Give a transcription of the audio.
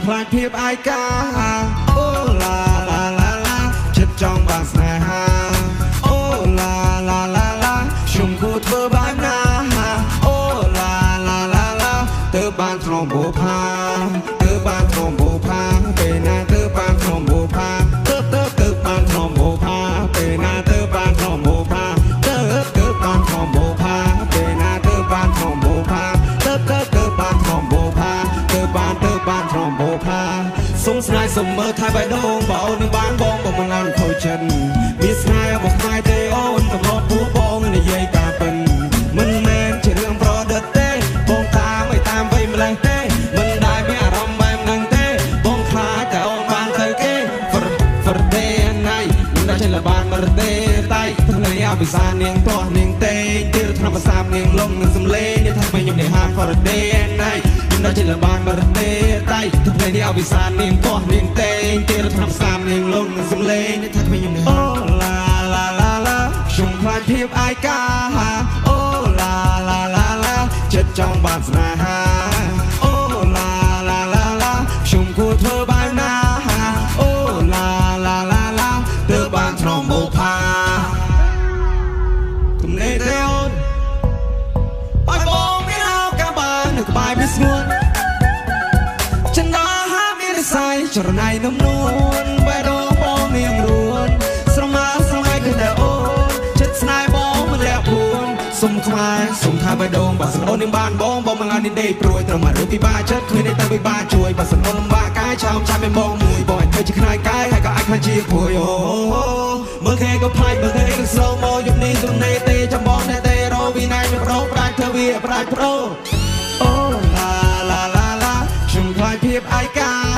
ខ្លាចភាពឯកាអូឡាឡាឡាឡាចិត្តចង់បានស្នេហាអូឡាឡាឡាឡាខ្ញុំគួរធ្វើបែបណាអូឡាឡាឡាឡាទើបបានទ្រាំបុផាទើបបានទ្រាំបុផាពេលណាទើបបានទ្រាំបុផាទើបបានទ្រាំបុផាពេលណាទើបបានទ្រាំបុផាទើបបានទ្រាំបុផាពេលណាទើបបានទ្រាំបុផាទើបបានទ្រាំបុផាទើបបានទ្រាំបុផាសុំស្នេហ៍សុំមើលថែបៃដងបងអូននឹងបានបងមិនឡើងខូចចិត្តមានស្នេហ៍របស់ខ្មែរទេអូនកំឡោះពូបងនិយាយតាមពិនមិនមែនជារឿងប្រឌិតទេបងតាមឲ្យតាមវ័យម្លេះទេមិនដែលមានអារម្មណ៍បែបហ្នឹងទេបងខ្លាចតែអូនបានទៅគេហ្វរទេណៃមិនដែលចេះលបានមរទេតៃថ្ងៃអភិសានាងទាស់នាងទេទីរថ្នាក់ភាសានាងលងនឹងសំលេងនេះថាមិនខ្ញុំនេះហាហ្វរទេណៃមិនដែលចេះលបានមរទេតៃថ្ងៃនេះអភិសានាងទាស់នាងទេទីរថ្នាក់ភាសានាងលងនឹងសំលេងនេះថាមិនខ្ញុំនេះអូឡាឡាឡាឡាខ្ញុំខ្លាចភាពឯកាអូឡាឡាឡាឡាចិត្តចង់បានស្នេហាអូឡាឡាឡាឡាខ្ញុំគួរធ្វើបែបណាអូឡាឡាឡាឡាទើបបានទ្រាំបុផាទំនេរទេអូនឲ្យបងមានអោកាបាននៅក្បែរវាស្ងួនចិនដាហាមាននិស័យចរណៃនំនួនបែរដងបងនាងរួនស្រមើស្រមៃគឺតែអូនចិត្តស្នេហ៍បងមិនលាក់ពួនសុំខ្មែរសុំថាបេះដូងបើសិនអូននឹងបានបងមិនឡើងនេះដេកព្រួយត្រូវមករឿងពិបាកចិត្តគ្មានទេតែពិបាកជួយបើសិនអូនលំបាកកាយឆោមចាំមានបងមួយបងអាចធ្វើជាខ្នើយកាយហើយក៏អាចខ្លាចជាព្រួយអូមើលគេក៏ផ្លាច់មើលគេក៏ស្រោមកយប់នេះទំនេរទេចាំបងតែទេរវីណៃមិនប្រោប្រាច់ធ្វើវាប្រាច់ប្រូអូឡាឡាឡាឡាខ្ញុំខ្លាចភាពឯកា